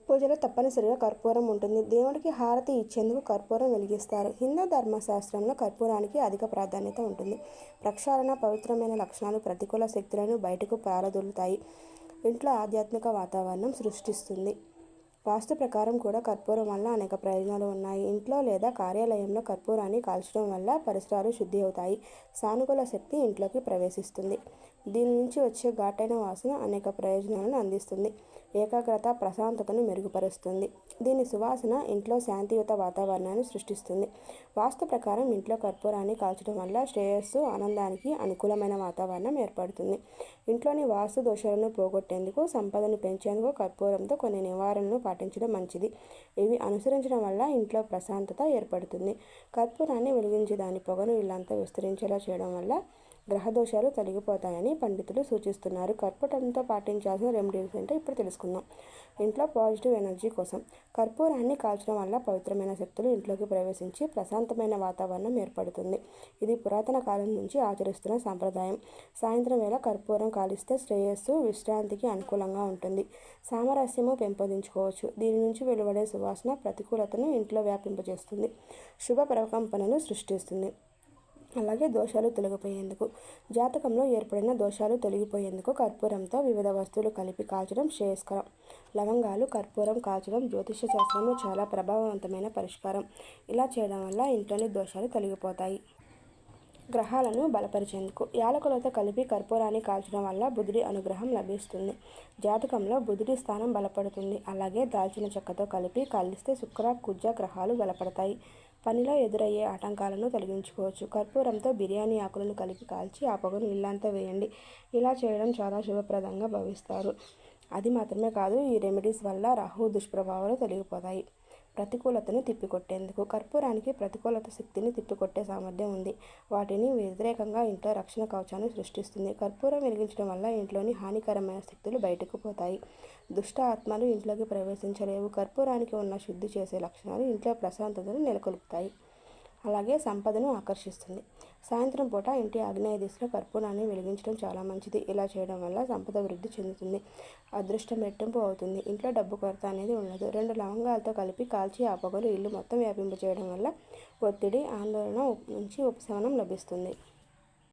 పూజలో తప్పనిసరిగా కర్పూరం ఉంటుంది. దేవుడికి హారతి ఇచ్చేందుకు కర్పూరం వెలిగిస్తారు. హిందూ ధర్మశాస్త్రంలో కర్పూరానికి అధిక ప్రాధాన్యత ఉంటుంది. ప్రక్షాళన, పవిత్రమైన లక్షణాలు, ప్రతికూల శక్తులను బయటకు పారదోలుతాయి. ఇంట్లో ఆధ్యాత్మిక వాతావరణం సృష్టిస్తుంది. వాస్తు ప్రకారం కూడా కర్పూరం వల్ల అనేక ప్రయోజనాలు ఉన్నాయి. ఇంట్లో లేదా కార్యాలయంలో కర్పూరాన్ని కాల్చడం వల్ల పరిసరాలు శుద్ధి అవుతాయి. సానుకూల శక్తి ఇంట్లోకి ప్రవేశిస్తుంది. దీని నుంచి వచ్చే ఘాటైన వాసన అనేక ప్రయోజనాలను అందిస్తుంది. ఏకాగ్రత, ప్రశాంతతను మెరుగుపరుస్తుంది. దీని సువాసన ఇంట్లో శాంతియుత వాతావరణాన్ని సృష్టిస్తుంది. వాస్తు ప్రకారం ఇంట్లో కర్పూరాన్ని కాల్చడం వల్ల శ్రేయస్సు, ఆనందానికి అనుకూలమైన వాతావరణం ఏర్పడుతుంది. ఇంట్లోని వాస్తు దోషాలను పోగొట్టేందుకు, సంపదను పెంచేందుకు కర్పూరంతో కొన్ని నివారణలు పాటించడం మంచిది. ఇవి అనుసరించడం వల్ల ఇంట్లో ప్రశాంతత ఏర్పడుతుంది. కర్పూరాన్ని వెలిగించి దాని పొగను ఇల్లంతా విస్తరించేలా చేయడం వల్ల గ్రహదోషాలు తొలగిపోతాయని పండితులు సూచిస్తున్నారు. కర్పూరంతో పాటించాల్సిన రెమెడీస్ ఏంటో ఇప్పుడు తెలుసుకుందాం. ఇంట్లో పాజిటివ్ ఎనర్జీ కోసం కర్పూరాన్ని కాల్చడం వల్ల పవిత్రమైన శక్తులు ఇంట్లోకి ప్రవేశించి ప్రశాంతమైన వాతావరణం ఏర్పడుతుంది. ఇది పురాతన కాలం నుంచి ఆచరిస్తున్న సాంప్రదాయం. సాయంత్రం వేళ కర్పూరం కాలిస్తే శ్రేయస్సు, విశ్రాంతికి అనుకూలంగా ఉంటుంది. సామరస్యము పెంపొందించుకోవచ్చు. దీని నుంచి వెలువడే సువాసన ప్రతికూలతను ఇంట్లో వ్యాపింపజేస్తుంది. శుభ ప్రకంపనలు సృష్టిస్తుంది. అలాగే దోషాలు తొలగిపోయేందుకు, జాతకంలో ఏర్పడిన దోషాలు తొలగిపోయేందుకు కర్పూరంతో వివిధ వస్తువులు కలిపి కాల్చడం శ్రేయస్కరం. లవంగాలు, కర్పూరం కాల్చడం జ్యోతిష శాస్త్రంలో చాలా ప్రభావవంతమైన పరిష్కారం. ఇలా చేయడం వల్ల ఇంట్లోని దోషాలు తొలగిపోతాయి. గ్రహాలను బలపరిచేందుకు యాలకులతో కలిపి కర్పూరాన్ని కాల్చడం వల్ల బుధుడి అనుగ్రహం లభిస్తుంది. జాతకంలో బుధుడి స్థానం బలపడుతుంది. అలాగే దాల్చిన చెక్కతో కలిపి కాలిస్తే శుక్ర, కుజ గ్రహాలు బలపడతాయి. పనిలో ఎదురయ్యే ఆటంకాలను తొలగించుకోవచ్చు. కర్పూరంతో బిర్యానీ ఆకులను కలిపి కాల్చి ఆ పొగను ఇల్లంతా వేయండి. ఇలా చేయడం చాలా శుభప్రదంగా భావిస్తారు. అది మాత్రమే కాదు, ఈ రెమెడీస్ వల్ల రాహు దుష్ప్రభావాలు తొలగిపోతాయి. ప్రతికూలతను తిప్పికొట్టేందుకు కర్పూరానికి ప్రతికూలత శక్తిని తిప్పికొట్టే సామర్థ్యం ఉంది. వాటిని వ్యతిరేకంగా ఇంట్లో రక్షణ కవచాన్ని సృష్టిస్తుంది. కర్పూరం వెలిగించడం వల్ల ఇంట్లోని హానికరమైన శక్తులు బయటకు పోతాయి. దుష్ట ఆత్మలు ఇంట్లోకి ప్రవేశించలేవు. కర్పూరానికి ఉన్న శుద్ధి చేసే లక్షణాలు ఇంట్లో ప్రశాంతతను నెలకొల్పుతాయి. అలాగే సంపదను ఆకర్షిస్తుంది. సాయంత్రం పూట ఇంటి ఆగ్నేయ దిశలో కర్పూరాన్ని వెలిగించడం చాలా మంచిది. ఇలా చేయడం వల్ల సంపద వృద్ధి చెందుతుంది. అదృష్టం రెట్టింపు అవుతుంది. ఇంట్లో డబ్బు కొరత అనేది ఉండదు. 2 లవంగాలతో కలిపి కాల్చి ఆ పొగలు ఇల్లు మొత్తం వ్యాపింపజేయడం వల్ల ఒత్తిడి, ఆందోళన నుంచి ఉపశమనం లభిస్తుంది.